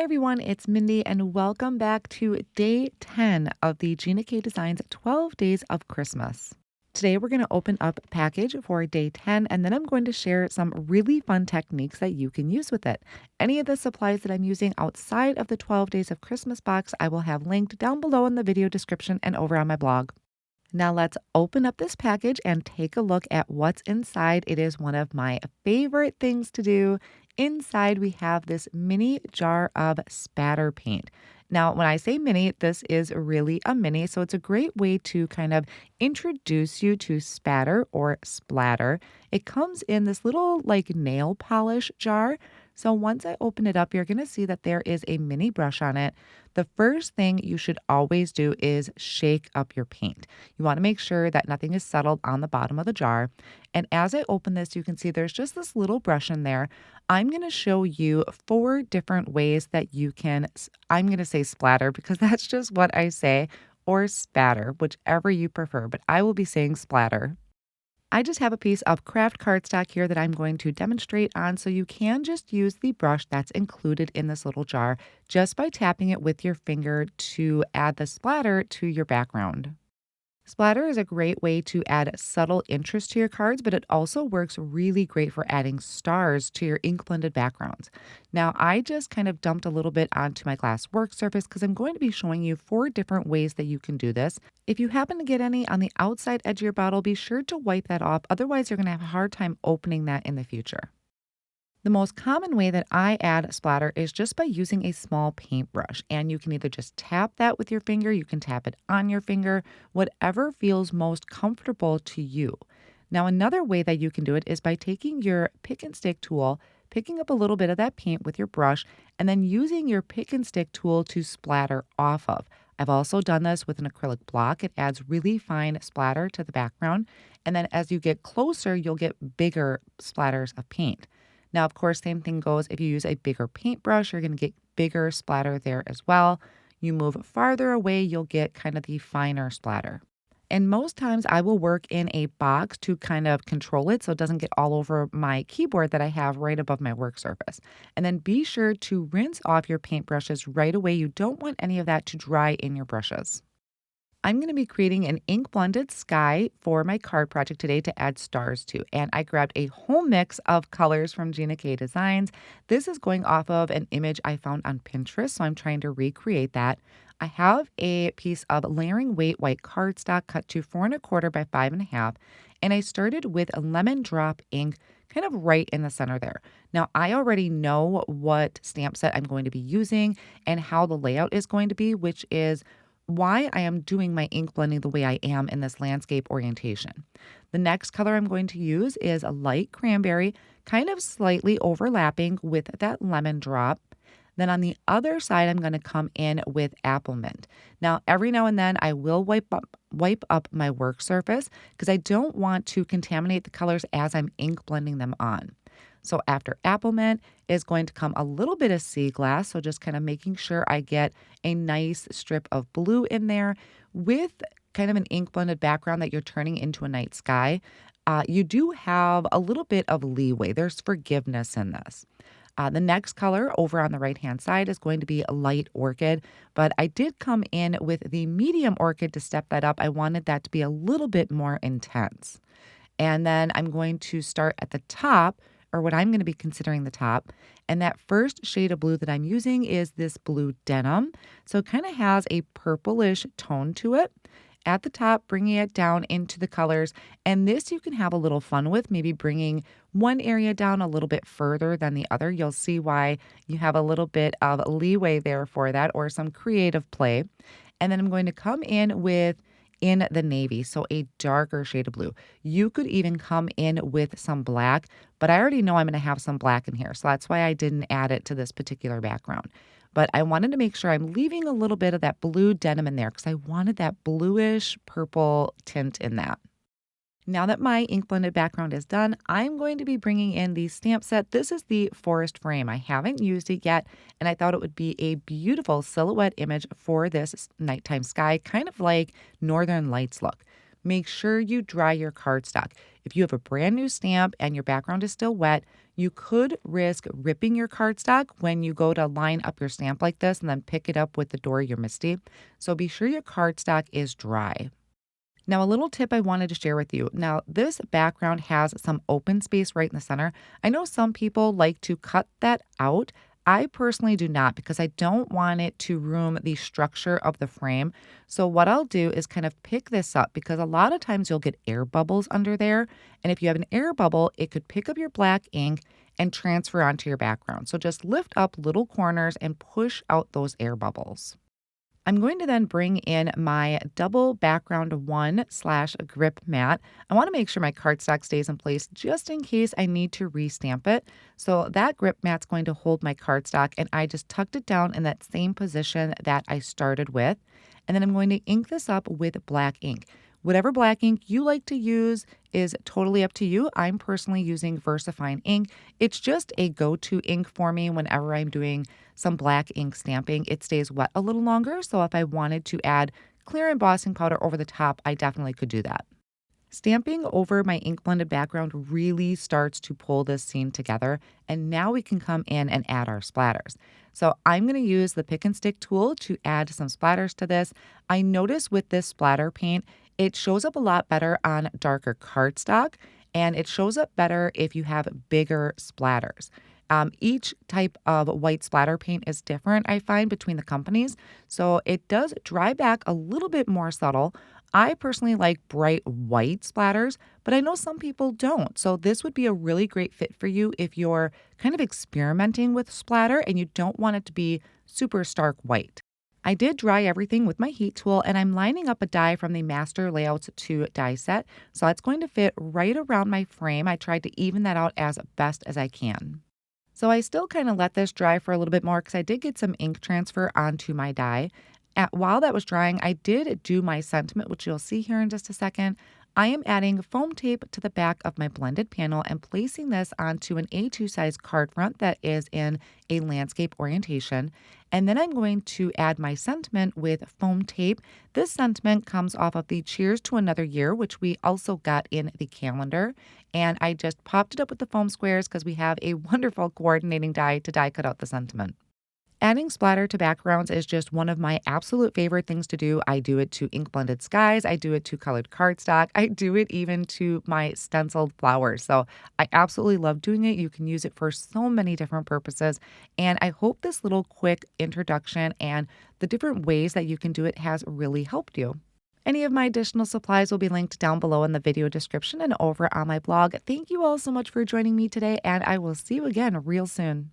Hi everyone, it's Mindy and welcome back to day 10 of the Gina K Designs 12 Days of Christmas. Today we're going to open up a package for day 10 and then I'm going to share some really fun techniques that you can use with it. Any of the supplies that I'm using outside of the 12 Days of Christmas box I will have linked down below in the video description and over on my blog. Now let's open up this package and take a look at what's inside. It is one of my favorite things to do. Inside, we have this mini jar of spatter paint. Now, when I say mini, this is really a mini, so it's a great way to kind of introduce you to spatter or splatter. It comes in this little like nail polish jar. So once I open it up, you're going to see that there is a mini brush on it. The first thing you should always do is shake up your paint. You want to make sure that nothing is settled on the bottom of the jar. And as I open this, you can see there's just this little brush in there. I'm going to show you 4 different ways that you can, I'm going to say splatter because that's just what I say, or spatter, whichever you prefer, but I will be saying splatter. I just have a piece of Kraft Cardstock here that I'm going to demonstrate on, so you can just use the brush that's included in this little jar just by tapping it with your finger to add the splatter to your background. Splatter is a great way to add subtle interest to your cards, but it also works really great for adding stars to your ink blended backgrounds. Now, I just kind of dumped a little bit onto my glass work surface because I'm going to be showing you 4 different ways that you can do this. If you happen to get any on the outside edge of your bottle, be sure to wipe that off. Otherwise, you're going to have a hard time opening that in the future. The most common way that I add splatter is just by using a small paintbrush, and you can either just tap that with your finger, you can tap it on your finger, whatever feels most comfortable to you. Now, another way that you can do it is by taking your pick and stick tool, picking up a little bit of that paint with your brush, and then using your pick and stick tool to splatter off of. I've also done this with an acrylic block. It adds really fine splatter to the background, and then as you get closer, you'll get bigger splatters of paint. Now, of course, same thing goes if you use a bigger paintbrush, you're going to get bigger splatter there as well. You move farther away, you'll get kind of the finer splatter. And most times I will work in a box to kind of control it so it doesn't get all over my keyboard that I have right above my work surface. And then be sure to rinse off your paintbrushes right away. You don't want any of that to dry in your brushes. I'm going to be creating an ink blended sky for my card project today to add stars to. And I grabbed a whole mix of colors from Gina K Designs. This is going off of an image I found on Pinterest, so I'm trying to recreate that. I have a piece of layering weight white cardstock cut to 4 1/4 by 5 1/2. And I started with a lemon drop ink kind of right in the center there. Now, I already know what stamp set I'm going to be using and how the layout is going to be, which is why I am doing my ink blending the way I am in this landscape orientation. The next color I'm going to use is a light cranberry, kind of slightly overlapping with that lemon drop. Then on the other side, I'm going to come in with Applemint. Now, every now and then I will wipe up my work surface because I don't want to contaminate the colors as I'm ink blending them on. So after Applemint is going to come a little bit of sea glass. So just kind of making sure I get a nice strip of blue in there with kind of an ink blended background that you're turning into a night sky. You do have a little bit of leeway. There's forgiveness in this. The next color over on the right-hand side is going to be a light orchid, but I did come in with the medium orchid to step that up. I wanted that to be a little bit more intense. And then I'm going to start at the top, or what I'm going to be considering the top. And that first shade of blue that I'm using is this blue denim. So it kind of has a purplish tone to it. At the top, bringing it down into the colors. And this you can have a little fun with, maybe bringing one area down a little bit further than the other. You'll see why you have a little bit of leeway there for that, or some creative play. And then I'm going to come in the navy, so a darker shade of blue. You could even come in with some black, but I already know I'm going to have some black in here, so that's why I didn't add it to this particular background. But I wanted to make sure I'm leaving a little bit of that blue denim in there because I wanted that bluish purple tint in that. Now that my ink blended background is done, I'm going to be bringing in the stamp set. This is the forest frame. I haven't used it yet, and I thought it would be a beautiful silhouette image for this nighttime sky, kind of like Northern Lights look. make sure you dry your cardstock. If you have a brand new stamp and your background is still wet, you could risk ripping your cardstock when you go to line up your stamp like this and then pick it up with the door of your Misti. So be sure your cardstock is dry. Now, a little tip I wanted to share with you. Now, this background has some open space right in the center. I know some people like to cut that out. I personally do not because I don't want it to ruin the structure of the frame. So what I'll do is kind of pick this up because a lot of times you'll get air bubbles under there. And if you have an air bubble, it could pick up your black ink and transfer onto your background. So just lift up little corners and push out those air bubbles. I'm going to then bring in my double background 1/grip mat. I want to make sure my cardstock stays in place just in case I need to restamp it. So that grip mat's going to hold my cardstock, and I just tucked it down in that same position that I started with. And then I'm going to ink this up with black ink. Whatever black ink you like to use is totally up to you. I'm personally using Versafine Ink. It's just a go-to ink for me whenever I'm doing some black ink stamping. It stays wet a little longer, so if I wanted to add clear embossing powder over the top, I definitely could do that. Stamping over my ink blended background really starts to pull this scene together, and now we can come in and add our splatters. So I'm going to use the pick and stick tool to add some splatters to this. I notice with this splatter paint, it shows up a lot better on darker cardstock, and it shows up better if you have bigger splatters. Each type of white splatter paint is different, I find, between the companies. So it does dry back a little bit more subtle. I personally like bright white splatters, but I know some people don't. So this would be a really great fit for you if you're kind of experimenting with splatter and you don't want it to be super stark white. I did dry everything with my heat tool, and I'm lining up a die from the Master Layouts 2 die set. So that's going to fit right around my frame. I tried to even that out as best as I can. So I still kind of let this dry for a little bit more because I did get some ink transfer onto my die. While that was drying, I did do my sentiment, which you'll see here in just a second. I am adding foam tape to the back of my blended panel and placing this onto an A2 size card front that is in a landscape orientation. And then I'm going to add my sentiment with foam tape. This sentiment comes off of the Cheers to Another Year, which we also got in the calendar. And I just popped it up with the foam squares because we have a wonderful coordinating die to die cut out the sentiment. Adding splatter to backgrounds is just one of my absolute favorite things to do. I do it to ink blended skies. I do it to colored cardstock. I do it even to my stenciled flowers. So I absolutely love doing it. You can use it for so many different purposes. And I hope this little quick introduction and the different ways that you can do it has really helped you. Any of my additional supplies will be linked down below in the video description and over on my blog. Thank you all so much for joining me today, and I will see you again real soon.